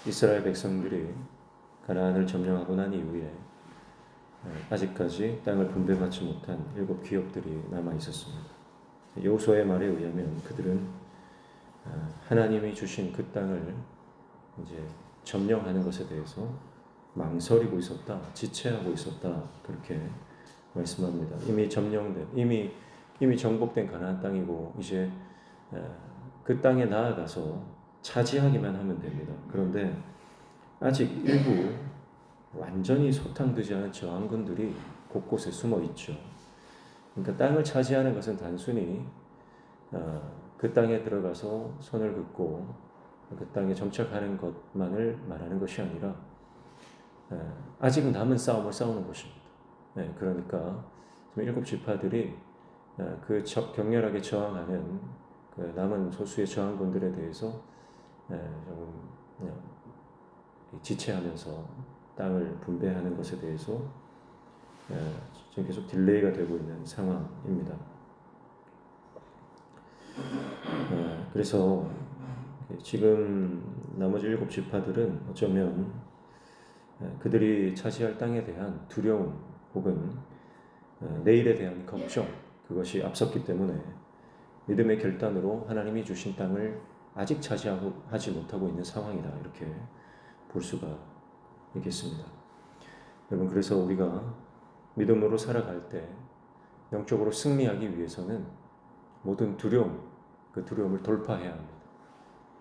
이스라엘 백성들이 가나안을 점령하고 난 이후에 아직까지 땅을 분배받지 못한 7 귀역들이 남아 있었습니다. 여호수아의 말에 의하면 그들은 하나님이 주신 그 땅을 이제 점령하는 것에 대해서 망설이고 있었다, 지체하고 있었다, 그렇게 말씀합니다. 이미 점령된, 이미 정복된 가나안 땅이고 이제 그 땅에 나아가서 차지하기만 하면 됩니다. 그런데 아직 일부 완전히 소탕되지 않은 저항군들이 곳곳에 숨어 있죠. 그러니까 땅을 차지하는 것은 단순히 그 땅에 들어가서 손을 긋고 그 땅에 정착하는 것만을 말하는 것이 아니라 아직은 남은 싸움을 싸우는 것입니다. 그러니까 7 지파들이 그 격렬하게 저항하는 그 남은 소수의 저항군들에 대해서 조금 지체하면서 땅을 분배하는 것에 대해서 지금 계속 딜레이가 되고 있는 상황입니다. 그래서 지금 나머지 7 지파들은 어쩌면 그들이 차지할 땅에 대한 두려움 혹은 내일에 대한 걱정, 그것이 앞섰기 때문에 믿음의 결단으로 하나님이 주신 땅을 아직 차지하지 못하고 있는 상황이다, 이렇게 볼 수가 있겠습니다. 여러분, 그래서 우리가 믿음으로 살아갈 때 영적으로 승리하기 위해서는 모든 두려움, 그 두려움을 돌파해야 합니다.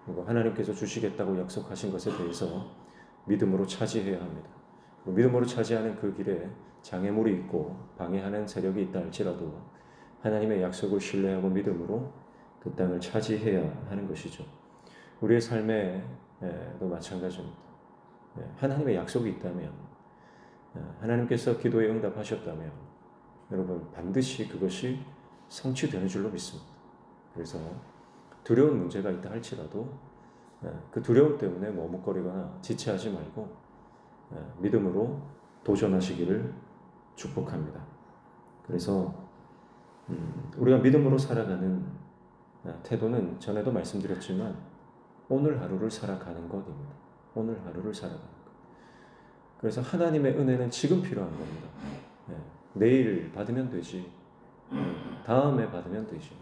그리고 하나님께서 주시겠다고 약속하신 것에 대해서 믿음으로 차지해야 합니다. 믿음으로 차지하는 그 길에 장애물이 있고 방해하는 세력이 있다 할지라도 하나님의 약속을 신뢰하고 믿음으로 그 땅을 차지해야 하는 것이죠. 우리의 삶에도 마찬가지입니다. 하나님의 약속이 있다면, 하나님께서 기도에 응답하셨다면 여러분 반드시 그것이 성취되는 줄로 믿습니다. 그래서 두려운 문제가 있다 할지라도 그 두려움 때문에 머뭇거리거나 지체하지 말고 믿음으로 도전하시기를 축복합니다. 그래서 우리가 믿음으로 살아가는 태도는 전에도 말씀드렸지만 오늘 하루를 살아가는 것입니다. 오늘 하루를 살아가는 것. 그래서 하나님의 은혜는 지금 필요한 겁니다. 내일 받으면 되지, 다음에 받으면 되지,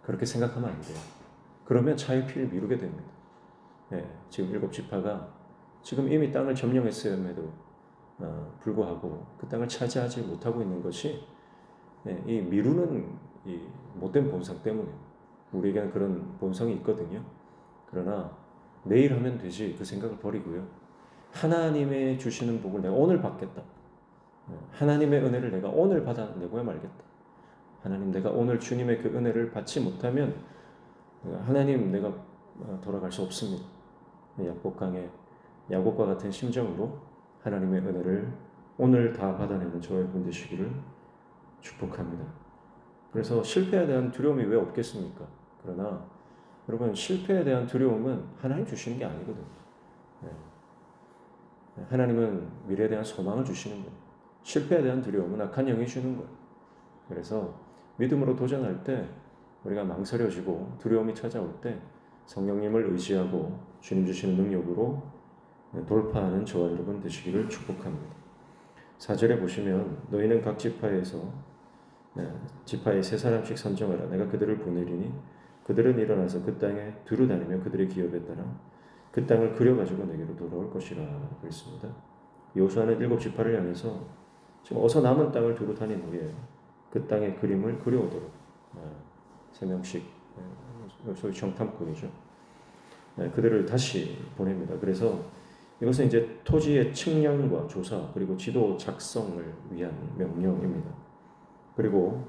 그렇게 생각하면 안 돼요. 그러면 차일피일 미루게 됩니다. 지금 7 지파가 지금 이미 땅을 점령했음에도 불구하고 그 땅을 차지하지 못하고 있는 것이 이 미루는 이 못된 본성 때문에, 우리에게는 그런 본성이 있거든요. 그러나 내일 하면 되지, 그 생각을 버리고요. 하나님의 주시는 복을 내가 오늘 받겠다. 하나님의 은혜를 내가 오늘 받아내고야 말겠다. 하나님, 내가 오늘 주님의 그 은혜를 받지 못하면 하나님, 내가 돌아갈 수 없습니다. 야곱과 같은 심정으로 하나님의 은혜를 오늘 다 받아내는 저와 여러분 되시기를 축복합니다. 그래서 실패에 대한 두려움이 왜 없겠습니까? 그러나 여러분, 실패에 대한 두려움은 하나님 주시는 게 아니거든요. 하나님은 미래에 대한 소망을 주시는 거예요. 실패에 대한 두려움은 악한 영이 주는 거예요. 그래서 믿음으로 도전할 때 우리가 망설여지고 두려움이 찾아올 때 성령님을 의지하고 주님 주시는 능력으로 돌파하는 저와 여러분 되시기를 축복합니다. 4절에 보시면 너희는 각 지파에서 지파에 3사람씩 선정하라. 내가 그들을 보내리니 그들은 일어나서 그 땅에 두루 다니며 그들의 기업에 따라 그 땅을 그려가지고 내게로 돌아올 것이라 그랬습니다. 여호수아는 7 지파를 향해서 지금 어서 남은 땅을 두루 다닌 후에 그 땅의 그림을 그려오도록 3명씩, 소위 정탐꾼이죠, 그들을 다시 보냅니다. 그래서 이것은 이제 토지의 측량과 조사 그리고 지도 작성을 위한 명령입니다. 그리고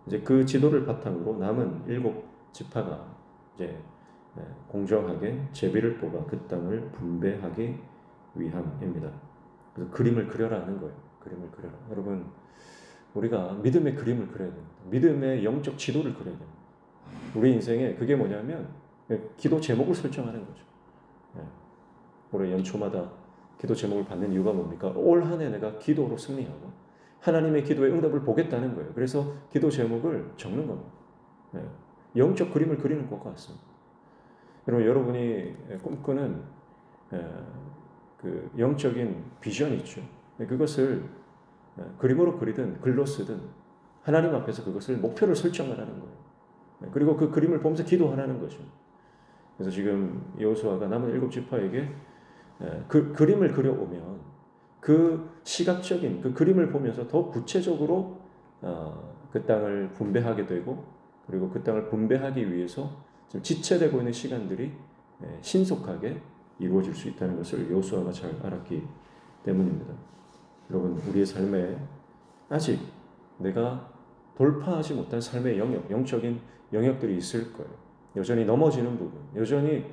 이제 그 지도를 바탕으로 남은 7 지파가 이제 공정하게 제비를 뽑아 그 땅을 분배하기 위함입니다. 그래서 그림을 그려라 하는 거예요. 그림을 그려라. 여러분, 우리가 믿음의 그림을 그려야 됩니다. 믿음의 영적 지도를 그려야 됩니다. 우리 인생에 그게 뭐냐면 기도 제목을 설정하는 거죠. 올해 연초마다 기도 제목을 받는 이유가 뭡니까? 올 한 해 내가 기도로 승리하고 하나님의 기도의 응답을 보겠다는 거예요. 그래서 기도 제목을 적는 겁니다. 영적 그림을 그리는 것 같습니다. 그리고 여러분이 꿈꾸는 그 영적인 비전이 있죠. 그것을 그림으로 그리든 글로 쓰든 하나님 앞에서 그것을 목표를 설정을 하는 거예요. 그리고 그 그림을 보면서 기도하라는 거죠. 그래서 지금 여호수아가 남은 7지파에게 그 그림을 그려오면 그 시각적인 그 그림을 보면서 더 구체적으로 그 땅을 분배하게 되고, 그리고 그 땅을 분배하기 위해서 지금 지체되고 있는 시간들이 신속하게 이루어질 수 있다는 것을 여호수아가 잘 알았기 때문입니다. 여러분, 우리의 삶에 아직 내가 돌파하지 못한 삶의 영역, 영적인 영역들이 있을 거예요. 여전히 넘어지는 부분, 여전히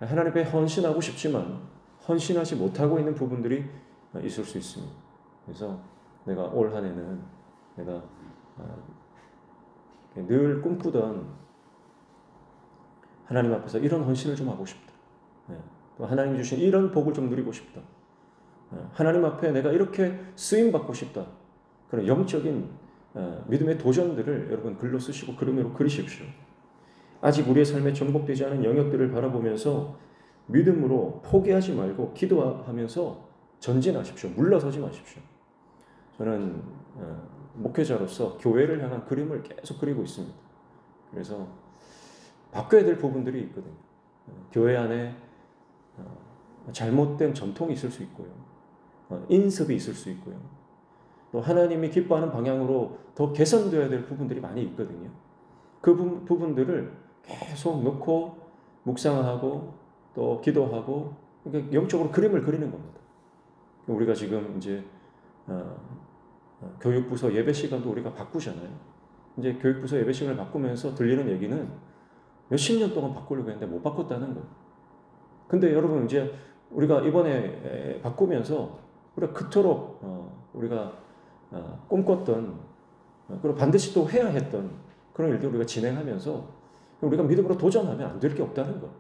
하나님 앞에 헌신하고 싶지만 헌신하지 못하고 있는 부분들이 있을 수 있습니다. 그래서 내가 올 한 해는 내가 늘 꿈꾸던 하나님 앞에서 이런 헌신을 좀 하고 싶다. 또 하나님 주신 이런 복을 좀 누리고 싶다. 하나님 앞에 내가 이렇게 쓰임 받고 싶다. 그런 영적인 믿음의 도전들을 여러분 글로 쓰시고 그림으로 그리십시오. 아직 우리의 삶에 정복되지 않은 영역들을 바라보면서 믿음으로 포기하지 말고 기도하면서 전진하십시오. 물러서지 마십시오. 저는 목회자로서 교회를 향한 그림을 계속 그리고 있습니다. 그래서 바꿔야 될 부분들이 있거든요. 교회 안에 잘못된 전통이 있을 수 있고요. 인습이 있을 수 있고요. 또 하나님이 기뻐하는 방향으로 더 개선되어야 될 부분들이 많이 있거든요. 그 부분들을 계속 넣고 묵상하고 또 기도하고, 그러니까 영적으로 그림을 그리는 겁니다. 우리가 지금 이제 교육부서 예배 시간도 우리가 바꾸잖아요. 이제 교육부서 예배 시간을 바꾸면서 들리는 얘기는 몇십 년 동안 바꾸려고 했는데 못 바꿨다는 거예요. 근데 여러분, 이제 우리가 이번에 바꾸면서 우리가 그토록 우리가 꿈꿨던, 그리고 반드시 또 해야 했던 그런 일들을 우리가 진행하면서 우리가 믿음으로 도전하면 안 될 게 없다는 거예요.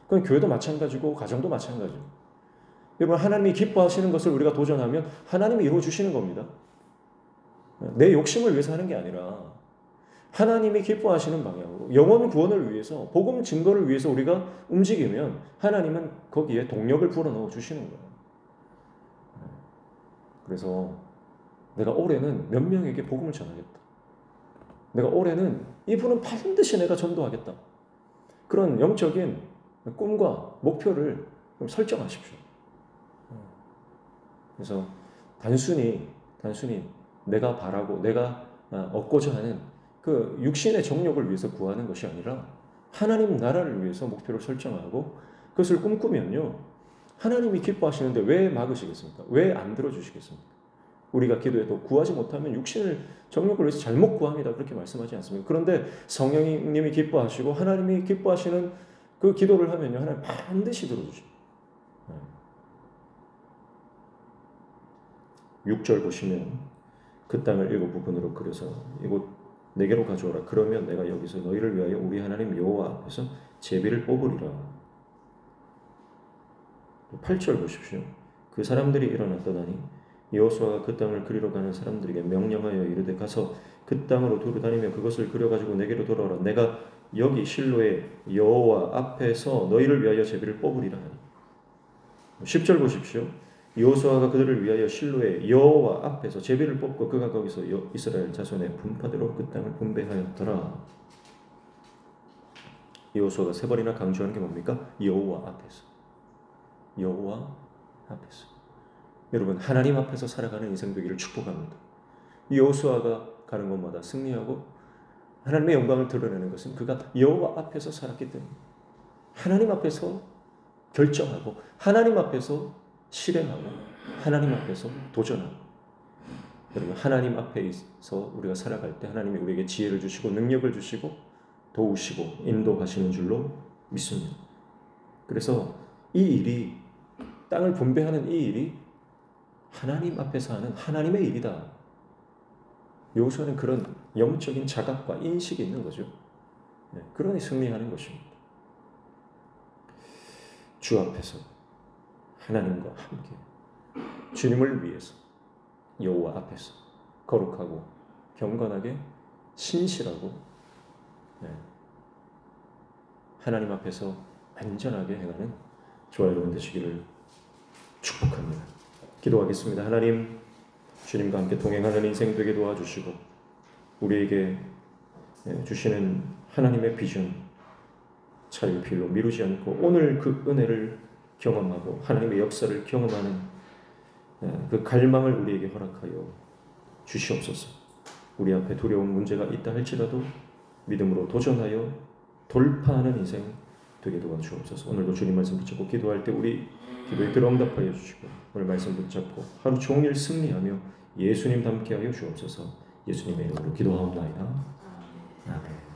그건 교회도 마찬가지고 가정도 마찬가지고. 여러분, 하나님이 기뻐하시는 것을 우리가 도전하면 하나님이 이루어 주시는 겁니다. 내 욕심을 위해서 하는 게 아니라 하나님이 기뻐하시는 방향으로 영혼 구원을 위해서, 복음 증거를 위해서 우리가 움직이면 하나님은 거기에 동력을 불어넣어 주시는 거예요. 그래서 내가 올해는 몇 명에게 복음을 전하겠다. 내가 올해는 이분은 반드시 내가 전도하겠다. 그런 영적인 꿈과 목표를 설정하십시오. 그래서 단순히 내가 바라고 내가 얻고자 하는 그 육신의 정욕을 위해서 구하는 것이 아니라 하나님 나라를 위해서 목표를 설정하고 그것을 꿈꾸면요, 하나님이 기뻐하시는데 왜 막으시겠습니까? 왜 안 들어주시겠습니까? 우리가 기도해도 구하지 못하면 육신을 정욕을 위해서 잘못 구합니다. 그렇게 말씀하지 않습니까? 그런데 성령님이 기뻐하시고 하나님이 기뻐하시는 그 기도를 하면요, 하나님 반드시 들어주십니다. 6절 보시면 그 땅을 7부분으로 그려서 이곳 내게로 가져오라. 그러면 내가 여기서 너희를 위하여 우리 하나님 여호와 앞에서 제비를 뽑으리라. 8절 보십시오. 그 사람들이 일어나 떠나니 여호수아가 그 땅을 그리러 가는 사람들에게 명령하여 이르되 가서 그 땅으로 두루 다니며 그것을 그려가지고 내게로 돌아오라. 내가 여기 실로의 여호와 앞에서 너희를 위하여 제비를 뽑으리라 하니. 10절 보십시오. 여호수아가 그들을 위하여 실로의 여호와 앞에서 제비를 뽑고 그가 거기서 이스라엘 자손의 분파대로 그 땅을 분배하였더라. 여호수아가 세 번이나 강조하는 게 뭡니까? 여호와 앞에서. 여호와 앞에서. 여러분, 하나님 앞에서 살아가는 인생 되기를 축복합니다. 여호수아가 가는 곳마다 승리하고 하나님의 영광을 드러내는 것은 그가 여호와 앞에서 살았기 때문에, 하나님 앞에서 결정하고 하나님 앞에서 실행하고 하나님 앞에서 도전하고. 여러분, 하나님 앞에서 우리가 살아갈 때 하나님이 우리에게 지혜를 주시고 능력을 주시고 도우시고 인도하시는 줄로 믿습니다. 그래서 이 일이, 땅을 분배하는 이 일이 하나님 앞에서 하는 하나님의 일이다. 여호수아는 그런 영적인 자각과 인식이 있는 거죠. 그러니 승리하는 것입니다. 주 앞에서 하나님과 함께 주님을 위해서 여호와 앞에서 거룩하고 경건하게 신실하고 하나님 앞에서 안전하게 행하는 저와 여러분 되시기를 축복합니다. 기도하겠습니다. 하나님, 주님과 함께 동행하는 인생 되게 도와주시고 우리에게 주시는 하나님의 비전 차일피일로 미루지 않고 오늘 그 은혜를 경험하고 하나님의 역사를 경험하는 그 갈망을 우리에게 허락하여 주시옵소서. 우리 앞에 두려운 문제가 있다 할지라도 믿음으로 도전하여 돌파하는 인생 되게 도와주옵소서. 오늘도 주님 말씀 붙잡고 기도할 때 우리 기도에 들어응답하여 주시고 오늘 말씀 붙잡고 하루 종일 승리하며 예수님 닮게 하여 주옵소서. 예수님의 이름으로 기도하옵나이다. 아멘.